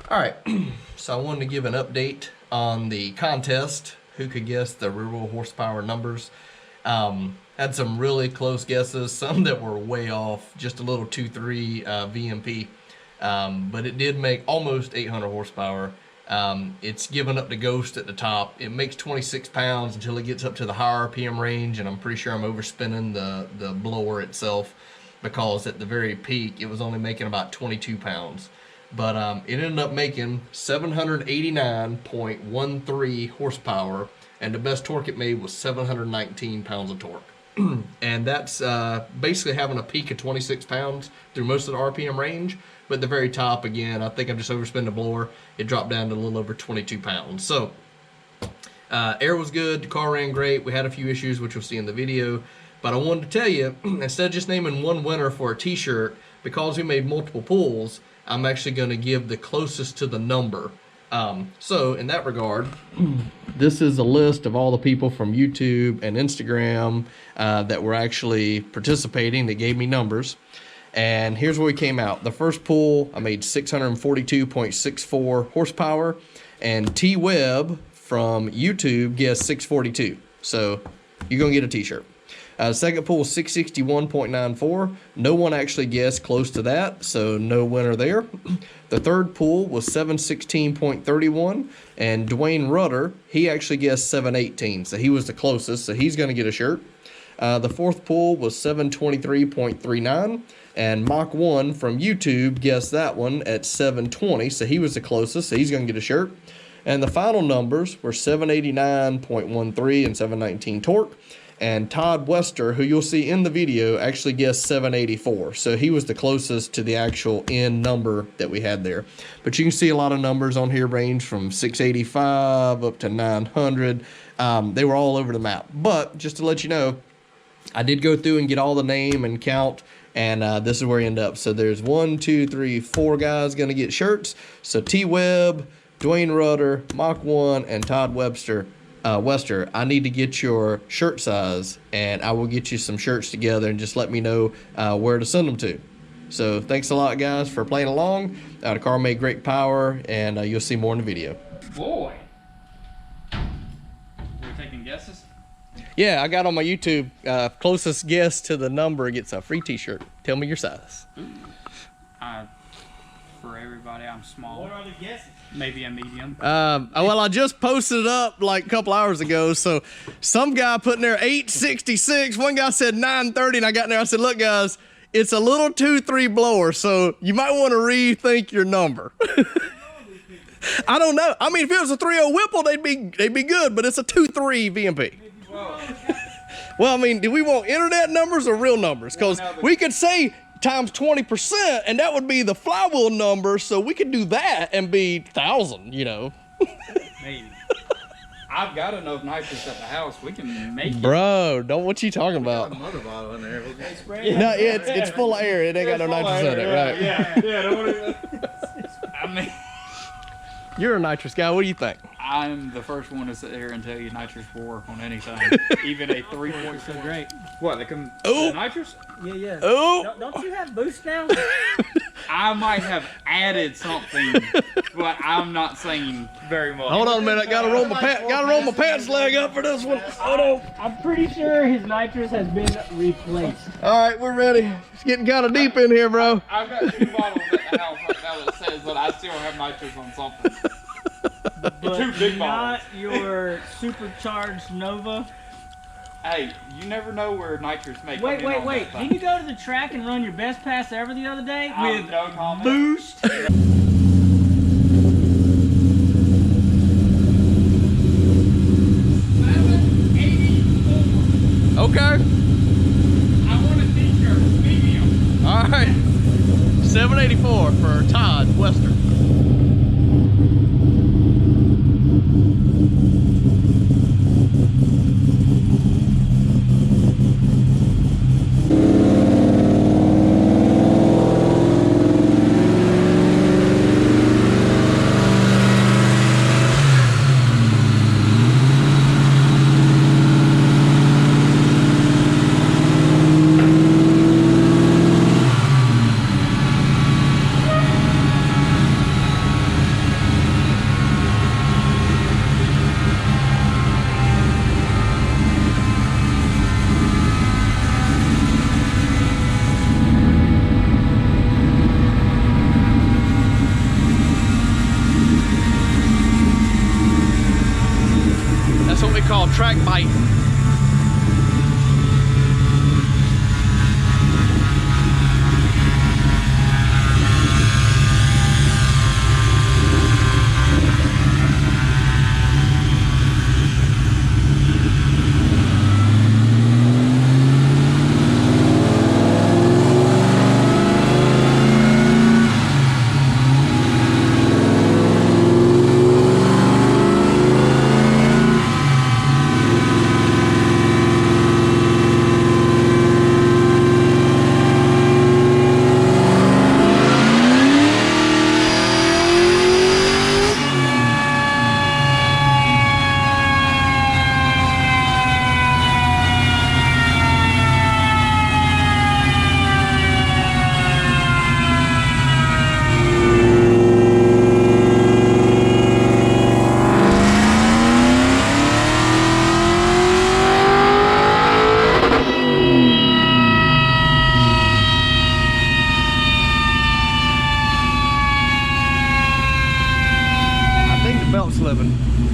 All right, so I wanted to give an update on the contest. Who could guess the real horsepower numbers? Had some really close guesses, some that were way off, just a little 2.3 VMP, but it did make almost 800 horsepower. It's given up to Ghost at the top. It makes 26 pounds until it gets up to the high RPM range, and I'm pretty sure I'm overspinning the blower itself, because at the very peak it was only making about 22 pounds. But it ended up making 789.13 horsepower, and the best torque it made was 719 pounds of torque. And that's basically having a peak of 26 pounds through most of the RPM range. But at the very top, again, I think I'm just overspinning the blower. It dropped down to a little over 22 pounds. So air was good. The car ran great. We had a few issues, which you'll see in the video. But I wanted to tell you, instead of just naming one winner for a t-shirt, because we made multiple pulls, I'm actually going to give the closest to the number. So in that regard, this is a list of all the people from YouTube and Instagram that were actually participating that gave me numbers. And here's where we came out. The first pull, I made 642.64 horsepower, and T-Web from YouTube guessed 642. So you're going to get a t-shirt. Second pool was 661.94. No one actually guessed close to that, so no winner there. The third pool was 716.31, and Duane Rudder, he actually guessed 718, so he was the closest, so he's going to get a shirt. The fourth pool was 723.39, and Mach 1 from YouTube guessed that one at 720, so he was the closest, so he's going to get a shirt. And the final numbers were 789.13 and 719 torque. And Todd Wester, who you'll see in the video, actually guessed 784. So he was the closest to the actual end number that we had there. But you can see a lot of numbers on here range from 685 up to 900. They were all over the map. But just to let you know, I did go through and get all the name and count, and this is where you end up. So there's 1, 2, 3, 4 guys going to get shirts. So T-Web, Duane Rudder, Mach 1, and Todd Wester, I need to get your shirt size, and I will get you some shirts together, and just let me know where to send them to. So thanks a lot, guys, for playing along. The car made great power, and you'll see more in the video. Boy. We're taking guesses? Yeah, I got on my YouTube, closest guess to the number gets a free t-shirt. Tell me your size. Ooh. For everybody, I'm small. What are the guesses? Maybe a medium. Well, I just posted it up like a couple hours ago. So some guy put in there 866. One guy said 930, and I got in there. I said, look, guys, it's a little 2.3 blower, so you might want to rethink your number. I don't know. I mean, if it was a 3.0 Whipple, they'd be good, but it's a 2.3 VMP. Well, I mean, do we want internet numbers or real numbers? Because we could say times 20%, and that would be the flywheel number, so we could do that and be 1,000, you know. Maybe. I've got enough nitrous at the house. We can make it. Bro, what you talking about? Got a mother bottle in there. No, it's full of air. It ain't got no nitrous in it, right? Yeah. Don't worry. I mean, you're a nitrous guy. What do you think? I'm the first one to sit here and tell you nitrous will work on anything, even a 3.4. Great. What, they come nitrous? Yeah. Oh! Don't you have boost now? I might have added something, but I'm not saying very much. Hold on a minute. Gotta roll my pants leg up for this one. Hold on. I'm pretty sure his nitrous has been replaced. All right, we're ready. It's getting kind of deep in here, bro. I've got 2 bottles at the house right now that says that I still have nitrous on something. But 2 big not bottles. your supercharged Nova. Hey, you never know where nitrous may come Wait. in on that thing. Didn't you go to the track and run your best pass ever the other day with No comment. boost? Okay. I want a t-shirt, medium. All right. 784 for Todd Wester. track bite.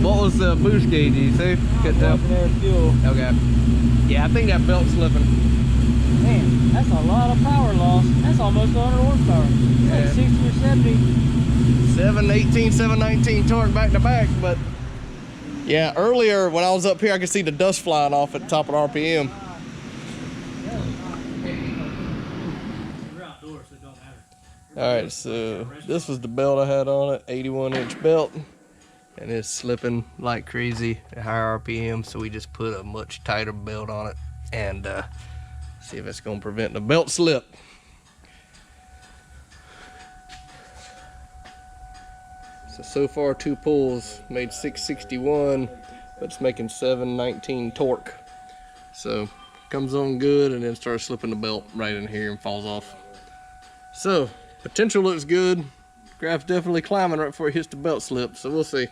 What was the boost gauge, you see? Couldn't tell. Fuel. Okay. Yeah, I think that belt's slipping. Man, that's a lot of power loss. That's almost 100 horsepower. It's like 60 or 70. 718, 719 torque back to back, but yeah, earlier when I was up here, I could see the dust flying off at the top of the RPM. We're outdoors, so it don't matter. All right, so this was the belt I had on it, 81-inch belt. And it's slipping like crazy at higher RPM, so we just put a much tighter belt on it and see if it's gonna prevent the belt slip. So far 2 pulls made 661, but it's making 719 torque. So comes on good and then starts slipping the belt right in here and falls off. So potential looks good. Graph's definitely climbing right before it hits the belt slip, so we'll see.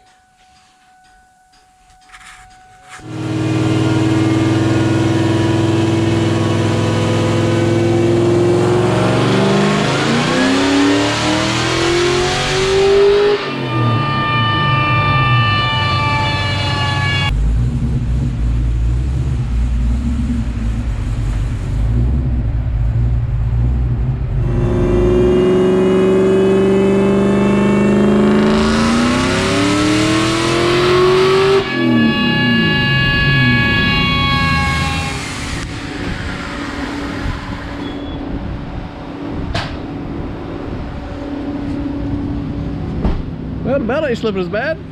Well, the belt ain't slipping as bad. No,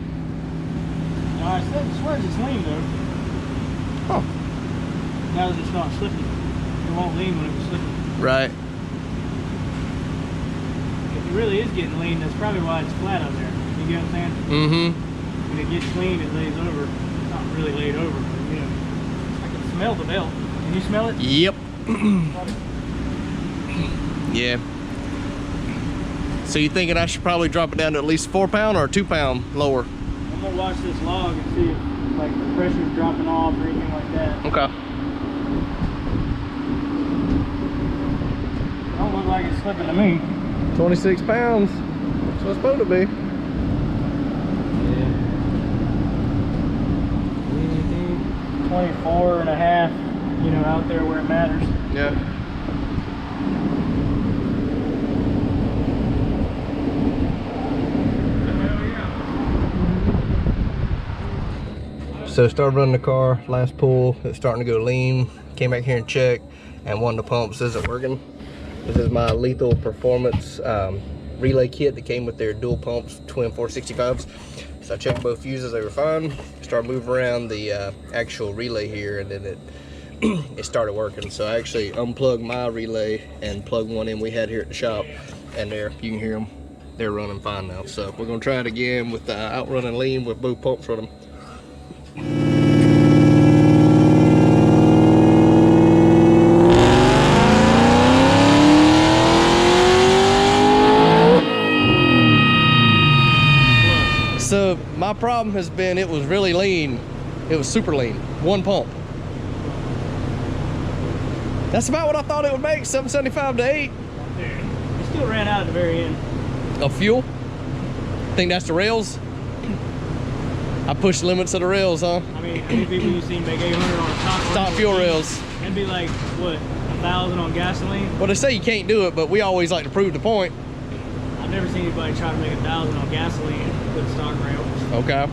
I swear it's lean though. Oh. Now that it's not slipping. It won't lean when it was slipping. Right. If it really is getting lean, that's probably why it's flat up there. You get what I'm saying? Mm-hmm. When it gets clean, it lays over. It's not really laid over, but you know. I can smell the belt. Can you smell it? Yep. Yeah. So you thinking I should probably drop it down to at least 4 pound or 2 pound lower? I'm gonna watch this log and see if like the pressure's dropping off or anything like that. Okay. Don't look like it's slipping to me. 26 pounds. That's what it's supposed to be. Yeah. 24 and a half, you know, out there where it matters. Yeah. So started running the car, last pull, it's starting to go lean. Came back here and checked, and one of the pumps isn't working. This is my Lethal Performance relay kit that came with their dual pumps, twin 465s. So I checked both fuses, they were fine. Started moving around the actual relay here, and then it started working. So I actually unplugged my relay and plugged one in we had here at the shop, and there, you can hear them. They're running fine now. So we're gonna try it again with outrunning lean with both pumps running. So my problem has been it was really lean. It was super lean. One pump. That's about what I thought it would make, 775 to 8. It still ran out at the very end. Of fuel? Think that's the rails? I push the limits of the rails, huh? I mean, how many people you seen make 800 on a Stock fuel rails. And be like, what, 1,000 on gasoline? Well, they say you can't do it, but we always like to prove the point. I've never seen anybody try to make 1,000 on gasoline with stock rails. Okay.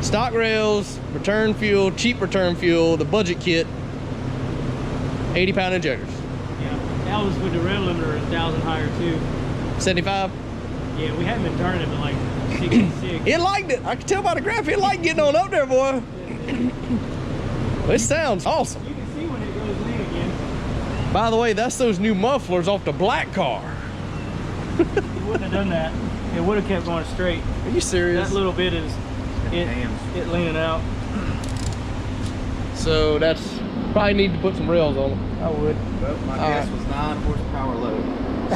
Stock rails, return fuel, cheap return fuel, the budget kit, 80-pound injectors. Yeah, that was with the rev limiter 1,000 higher too. 75. Yeah, we haven't been turning it, but like 66. It liked it. I can tell by the graph. It liked getting on up there, boy. This sounds awesome. You can see when it goes lean again. By the way, that's those new mufflers off the black car. You wouldn't have done that. It would have kept going straight. Are you serious? That little bit is it leaning out. So that's probably need to put some rails on them. I would. Well, my guess was 9 horsepower low.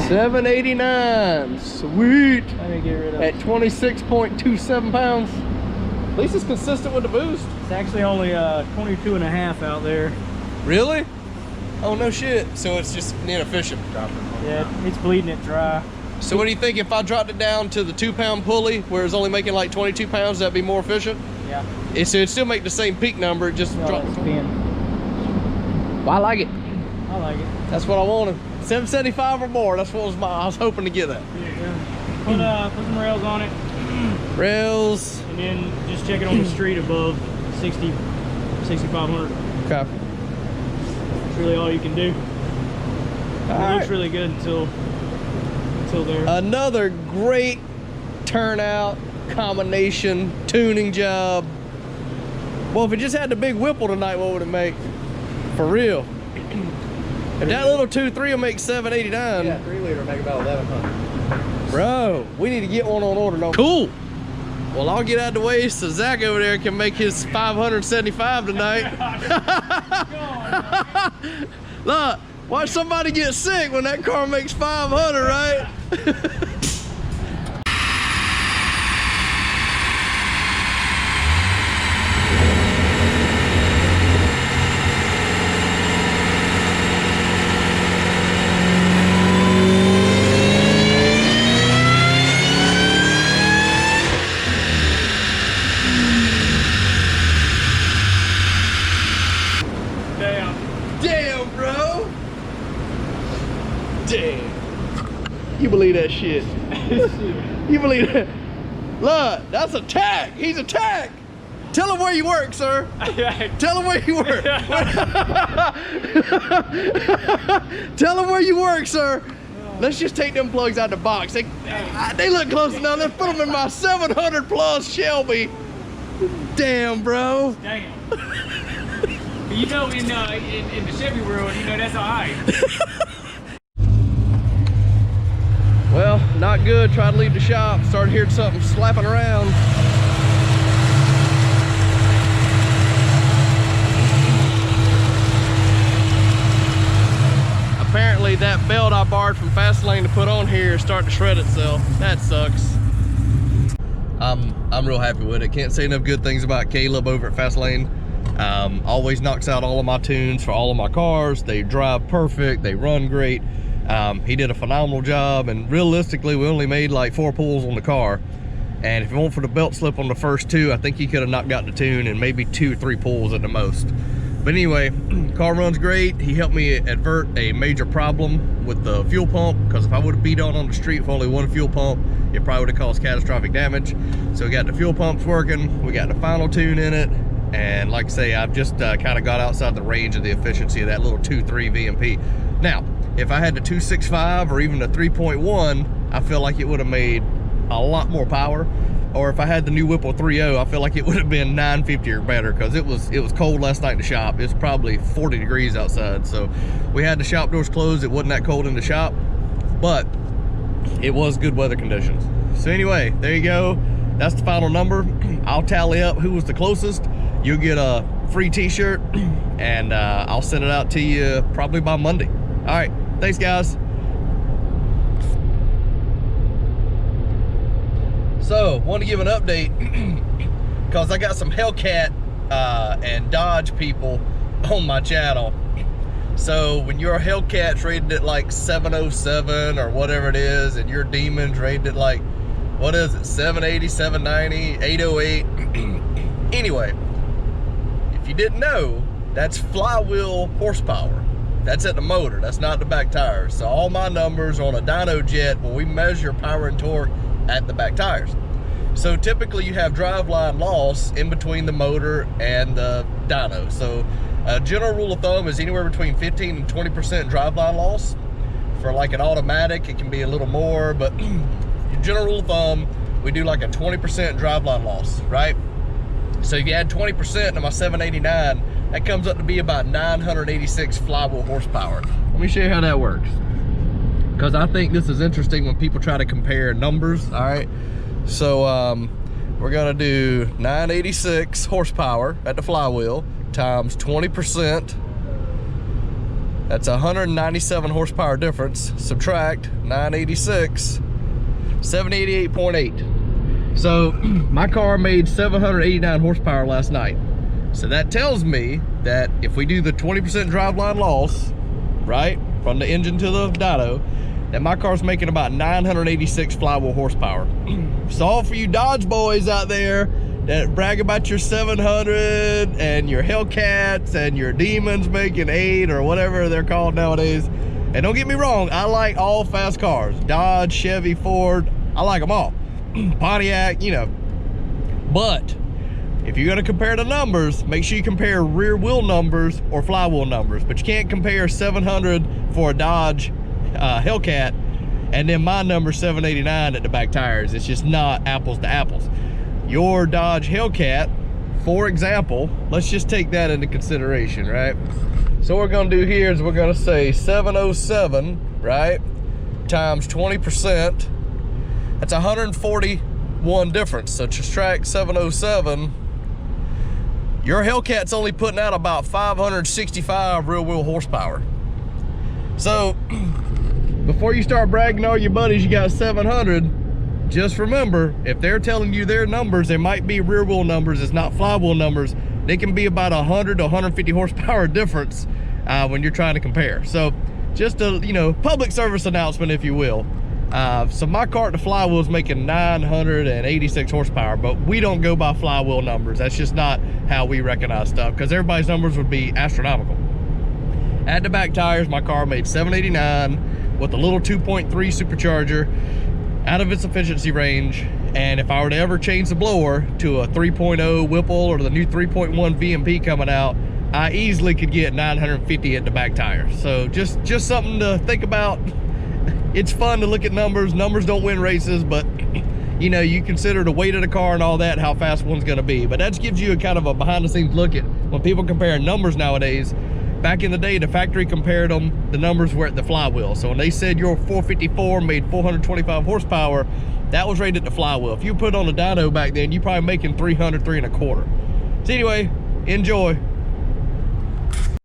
789. Sweet. Let me get rid of At it. 26.27 pounds. At least it's consistent with the boost. It's actually only 22 and a half out there. Really? Oh, no shit. So it's just inefficient. Yeah, it's bleeding it dry. So what do you think if I dropped it down to the 2-pound pulley where it's only making like 22 pounds, that'd be more efficient? Yeah. So it'd still make the same peak number, it just drop. Spin. Well, I like it. I like it. That's what I wanted. 775 or more. That's what I was hoping to get that. Yeah. Put some rails on it. Rails. And then just check it on the street above 60, 6,500. Okay. That's really all you can do. It looks really good until there. Another great turnout, combination, tuning job. Well, if it just had the big Whipple tonight, what would it make? For real. If that little 2.3 will make 789. Yeah, 3-liter make about 1,100. Bro, we need to get one on order. No. Cool. Well, I'll get out of the way so Zach over there can make his 575 tonight. Look, watch somebody get sick when that car makes 500, right? Damn, bro. Damn. You believe that shit? You believe that? Look, that's a tag. He's a tag. Tell him where you work, sir. Tell him where you work. Tell him where you work, sir. Let's just take them plugs out of the box. They look close enough. Let's put them in my 700 plus Shelby. Damn, bro. Damn. You know, in the Chevy world, you know that's all right. Well, not good. Tried to leave the shop. Started hearing something slapping around. Apparently that belt I borrowed from TTSaleen to put on here is starting to shred itself. That sucks. I'm real happy with it. Can't say enough good things about Caleb over at TTSaleen. Always knocks out all of my tunes for all of my cars. They drive perfect. They run great. He did a phenomenal job, and realistically we only made like 4 pulls on the car, and if it weren't for the belt slip on the first 2, I think he could have knocked out the tune in maybe 2 or 3 pulls at the most. But anyway, car runs great. He helped me avert a major problem with the fuel pump, because if I would have beat on the street with only 1 fuel pump, it probably would have caused catastrophic damage. So we got the fuel pumps working, we got the final tune in it, and like I say, I've just kind of got outside the range of the efficiency of that little 2.3 VMP. Now, if I had the 2.65 or even the 3.1, I feel like it would have made a lot more power. Or if I had the new Whipple 3.0, I feel like it would have been 950 or better, because it was cold last night in the shop. It was probably 40 degrees outside, so we had the shop doors closed. It wasn't that cold in the shop, but it was good weather conditions. So anyway, there you go. That's the final number. I'll tally up who was the closest. You'll get a free t-shirt, and I'll send it out to you probably by Monday. All right, thanks guys. So, want to give an update because I got some Hellcat and Dodge people on my channel. So when your Hellcat's rated at like 707 or whatever it is, and your Demon's rated at like, what is it, 780, 790, 808, Anyway, if you didn't know, that's flywheel horsepower. That's at the motor, that's not the back tires. So all my numbers on a dyno jet, when we measure power and torque at the back tires. So typically you have driveline loss in between the motor and the dyno. So a general rule of thumb is anywhere between 15 and 20% driveline loss. For like an automatic, it can be a little more, but general rule of thumb, we do like a 20% driveline loss, right? So if you add 20% to my 789, that comes up to be about 986 flywheel horsepower. Let me show you how that works, because I think this is interesting when people try to compare numbers. All right, so we're gonna do 986 horsepower at the flywheel times 20%. That's 197 horsepower difference. Subtract 986, 788.8. So my car made 789 horsepower last night. So that tells me that if we do the 20% driveline loss, right, from the engine to the dyno, that my car's making about 986 flywheel horsepower. So all for you Dodge boys out there that brag about your 700 and your Hellcats and your Demons making 8 or whatever they're called nowadays. And don't get me wrong, I like all fast cars. Dodge, Chevy, Ford, I like them all. Pontiac, you know. But if you're gonna compare the numbers, make sure you compare rear wheel numbers or flywheel numbers. But you can't compare 700 for a Dodge Hellcat and then my number 789 at the back tires. It's just not apples to apples. Your Dodge Hellcat, for example, let's just take that into consideration, right? So what we're gonna do here is we're gonna say 707, right, times 20%. That's 141 difference. So subtract 707. Your Hellcat's only putting out about 565 rear wheel horsepower. So before you start bragging all your buddies you got 700, just remember, if they're telling you their numbers, they might be rear wheel numbers, it's not flywheel numbers. They can be about 100 to 150 horsepower difference when you're trying to compare. So just a, you know, public service announcement, if you will. So my car at the flywheel is making 986 horsepower, but we don't go by flywheel numbers. That's just not how we recognize stuff, because everybody's numbers would be astronomical. At the back tires, my car made 789 with a little 2.3 supercharger out of its efficiency range. And if I were to ever change the blower to a 3.0 Whipple or the new 3.1 VMP coming out, I easily could get 950 at the back tires. So just something to think about. It's fun to look at numbers. Numbers don't win races, but you know, you consider the weight of the car and all that, how fast one's gonna be. But that gives you a kind of a behind the scenes look at when people compare numbers nowadays. Back in the day, the factory compared them, the numbers were at the flywheel. So when they said your 454 made 425 horsepower, that was rated at the flywheel. If you put on a dyno back then, you're probably making 300, 3 1/4. So anyway, enjoy.